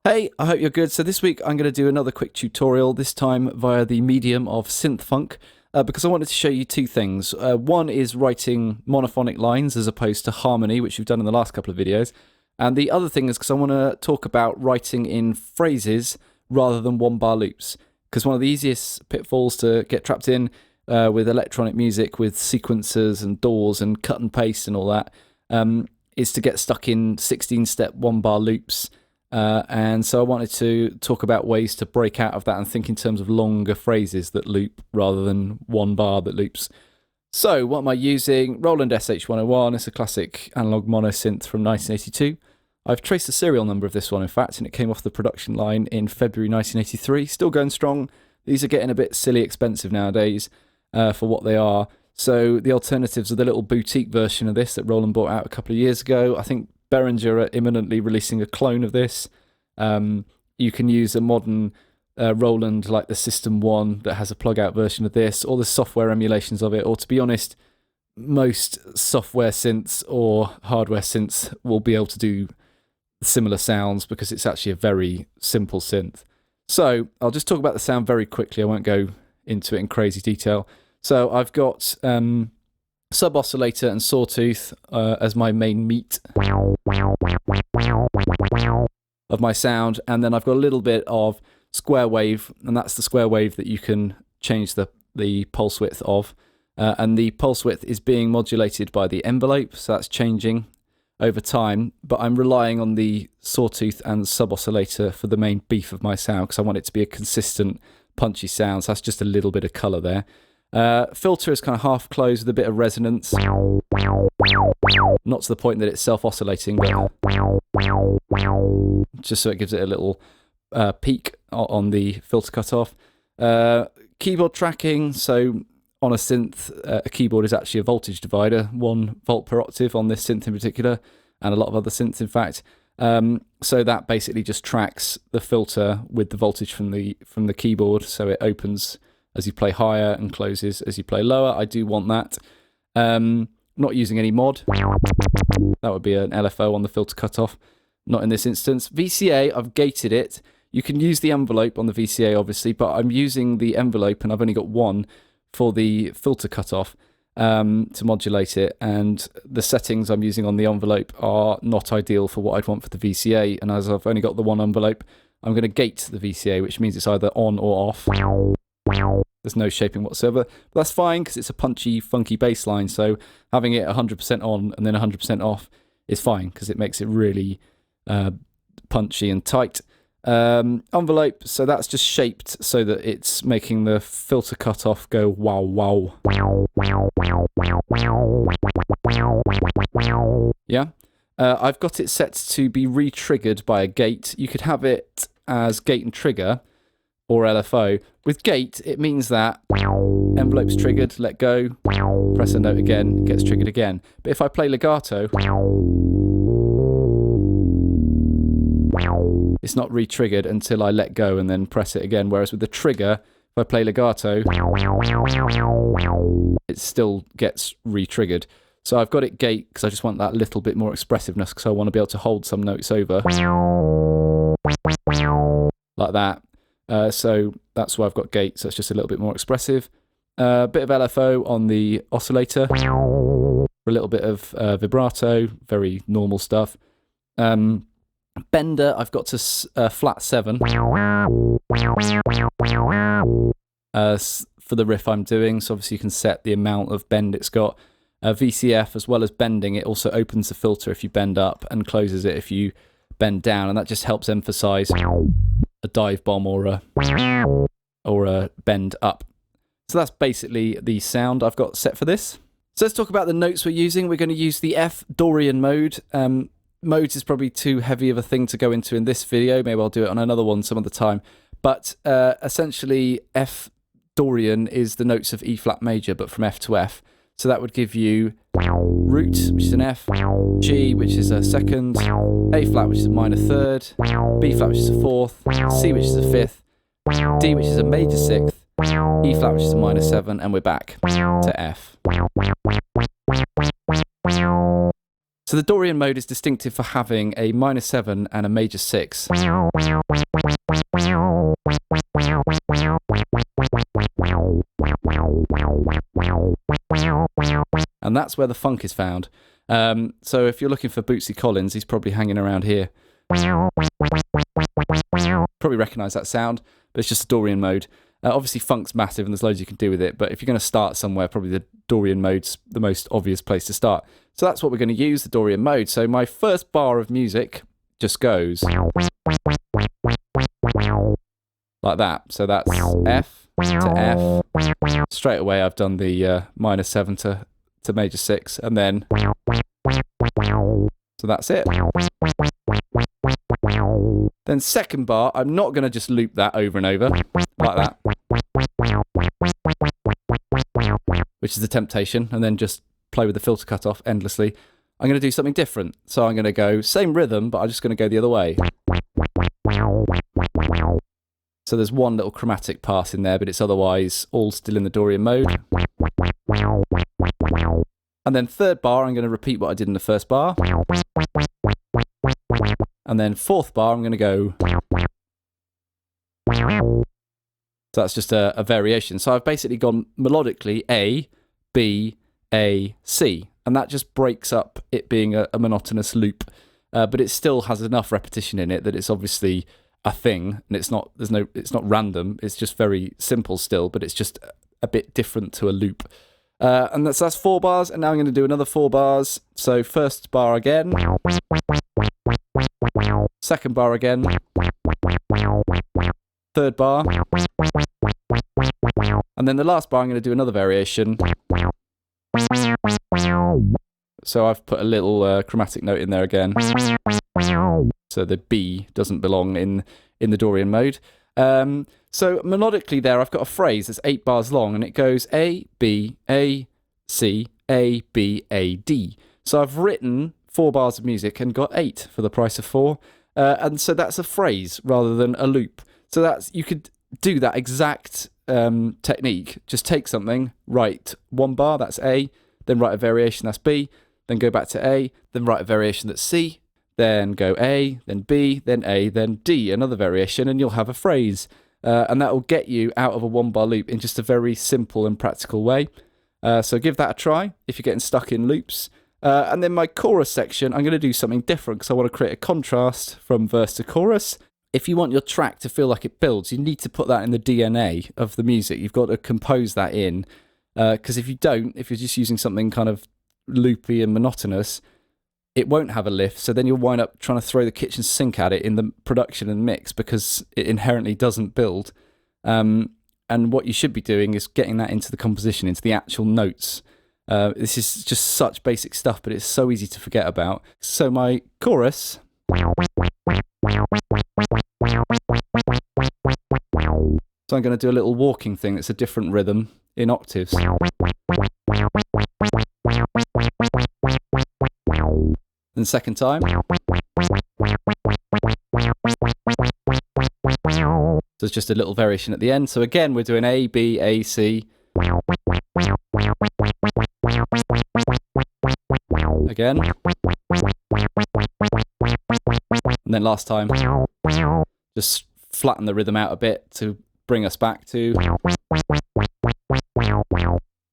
Hey, I hope you're good. So this week I'm going to do another quick tutorial, this time via the medium of synth funk, because I wanted to show you two things. One is writing monophonic lines as opposed to harmony, which we've done in the last couple of videos. And the other thing is because I want to talk about writing in phrases rather than one-bar loops. Because one of the easiest pitfalls to get trapped in with electronic music, with sequencers and doors and cut and paste and all that, is to get stuck in 16-step one-bar loops. And so I wanted to talk about ways to break out of that and think in terms of longer phrases that loop rather than one bar that loops. So what am I using? Roland SH-101. It's a classic analog mono synth from 1982. I've traced the serial number of this one, in fact, and it came off the production line in February 1983. Still going strong. These are getting a bit silly expensive nowadays for what they are. So the alternatives are the little boutique version of this that Roland bought out a couple of years ago. I think Behringer are imminently releasing a clone of this. You can use a modern Roland like the System 1 that has a plug-out version of this, or the software emulations of it, or to be honest, most software synths or hardware synths will be able to do similar sounds because it's actually a very simple synth. So I'll just talk about the sound very quickly. I won't go into it in crazy detail. So I've got sub-oscillator and sawtooth as my main meat of my sound, and then I've got a little bit of square wave, and that's the square wave that you can change the pulse width of, and the pulse width is being modulated by the envelope, so that's changing over time, but I'm relying on the sawtooth and sub-oscillator for the main beef of my sound because I want it to be a consistent punchy sound, so that's just a little bit of colour there. Filter is kind of half closed with a bit of resonance. Not to the point that it's self-oscillating, but just so it gives it a little peak on the filter cutoff. Keyboard tracking, so on a synth, a keyboard is actually a voltage divider, 1 volt per octave on this synth in particular, and a lot of other synths in fact. So that basically just tracks the filter with the voltage from the keyboard, so it opens as you play higher and closes as you play lower. I do want that. Not using any mod. That would be an LFO on the filter cutoff. Not in this instance. VCA, I've gated it. You can use the envelope on the VCA, obviously, but I'm using the envelope, and I've only got one for the filter cutoff to modulate it. And the settings I'm using on the envelope are not ideal for what I'd want for the VCA. And as I've only got the one envelope, I'm going to gate the VCA, which means it's either on or off. There's no shaping whatsoever, but that's fine because it's a punchy, funky bass line, so having it 100% on and then 100% off is fine because it makes it really punchy and tight. Envelope, so that's just shaped so that it's making the filter cutoff go wow wow. Yeah, I've got it set to be re-triggered by a gate. You could have it as gate and trigger, or LFO. With gate, it means that envelope's triggered, let go, press a note again, it gets triggered again. But if I play legato, it's not re-triggered until I let go and then press it again. Whereas with the trigger, if I play legato, it still gets re-triggered. So I've got it gate because I just want that little bit more expressiveness because I want to be able to hold some notes over. Like that. So that's why I've got gate, so it's just a little bit more expressive. A bit of LFO on the oscillator, a little bit of vibrato, very normal stuff. Bender, I've got to flat 7 for the riff I'm doing, so obviously you can set the amount of bend it's got. VCF, as well as bending, it also opens the filter if you bend up and closes it if you bend down, and that just helps emphasize a dive bomb or or a bend up. So that's basically the sound I've got set for this. So let's talk about the notes we're using. We're going to use the F Dorian mode. Modes is probably too heavy of a thing to go into in this video. Maybe I'll do it on another one some other time. But essentially, F Dorian is the notes of E flat major, but from F to F. So that would give you root, which is an F, G, which is a second, A flat, which is a minor third, B flat, which is a fourth, C, which is a fifth, D, which is a major sixth, E flat, which is a minor seven, and we're back to F. So the Dorian mode is distinctive for having a minor 7 and a major 6. And that's where the funk is found. So if you're looking for Bootsy Collins, he's probably hanging around here. Probably recognise that sound, but it's just a Dorian mode. Obviously funk's massive and there's loads you can do with it, but if you're going to start somewhere, probably the Dorian mode's the most obvious place to start. So that's what we're going to use, the Dorian mode. So my first bar of music just goes like that. So that's F to F. Straight away I've done the minor 7 to major 6, and then so that's it. Then second bar, I'm not going to just loop that over and over like that, which is the temptation, and then just play with the filter cutoff endlessly. I'm going to do something different. So I'm going to go same rhythm, but I'm just going to go the other way. So there's one little chromatic pass in there, but it's otherwise all still in the Dorian mode. And then third bar, I'm going to repeat what I did in the first bar. And then fourth bar, I'm going to go. So that's just a variation. So I've basically gone melodically A, B, A, C. And that just breaks up it being a monotonous loop. But it still has enough repetition in it that it's obviously a thing, and it's not random. It's just very simple still, but it's just a bit different to a loop. And that's 4 bars, and now I'm going to do another 4 bars. So first bar again, second bar again, third bar, and then the last bar I'm going to do another variation. So I've put a little chromatic note in there again. So the B doesn't belong in the Dorian mode. So melodically there, I've got a phrase that's 8 bars long, and it goes A, B, A, C, A, B, A, D. So I've written 4 bars of music and got 8 for the price of 4. And so that's a phrase rather than a loop. So you could do that exact technique. Just take something, write 1 bar, that's A, then write a variation, that's B, then go back to A, then write a variation that's C, then go A, then B, then A, then D, another variation, and you'll have a phrase. And that will get you out of a 1 bar loop in just a very simple and practical way. So give that a try if you're getting stuck in loops. And then my chorus section, I'm going to do something different because I want to create a contrast from verse to chorus. If you want your track to feel like it builds, you need to put that in the DNA of the music. You've got to compose that in. Because if you don't, if you're just using something kind of loopy and monotonous, it won't have a lift, so then you'll wind up trying to throw the kitchen sink at it in the production and mix because it inherently doesn't build. And what you should be doing is getting that into the composition, into the actual notes. This is just such basic stuff, but it's so easy to forget about. So my chorus. So I'm going to do a little walking thing that's a different rhythm in octaves. And second time. So it's just a little variation at the end. So again, we're doing A, B, A, C. Again. And then last time, just flatten the rhythm out a bit to bring us back to.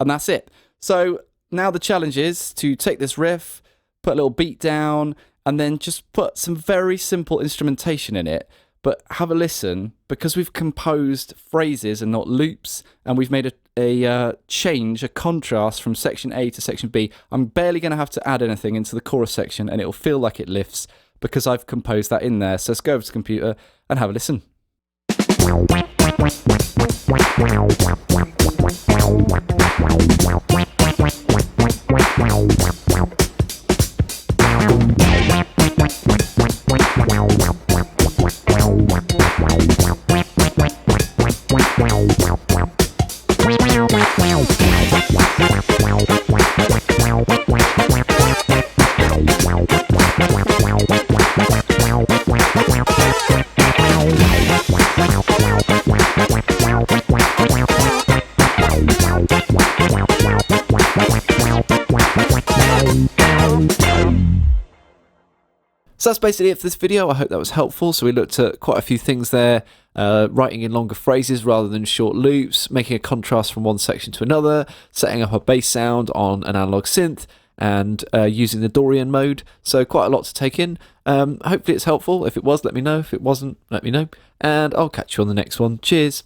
And that's it. So now the challenge is to take this riff, put a little beat down, and then just put some very simple instrumentation in it. But have a listen, because we've composed phrases and not loops, and we've made a change, a contrast from section A to section B. I'm barely going to have to add anything into the chorus section, and it'll feel like it lifts because I've composed that in there. So let's go over to the computer and have a listen. So that's basically it for this video. I hope that was helpful. So we looked at quite a few things there, writing in longer phrases rather than short loops, making a contrast from one section to another, setting up a bass sound on an analog synth, and using the Dorian mode. So quite a lot to take in. Hopefully it's helpful. If it was, let me know. If it wasn't, let me know. And I'll catch you on the next one. Cheers.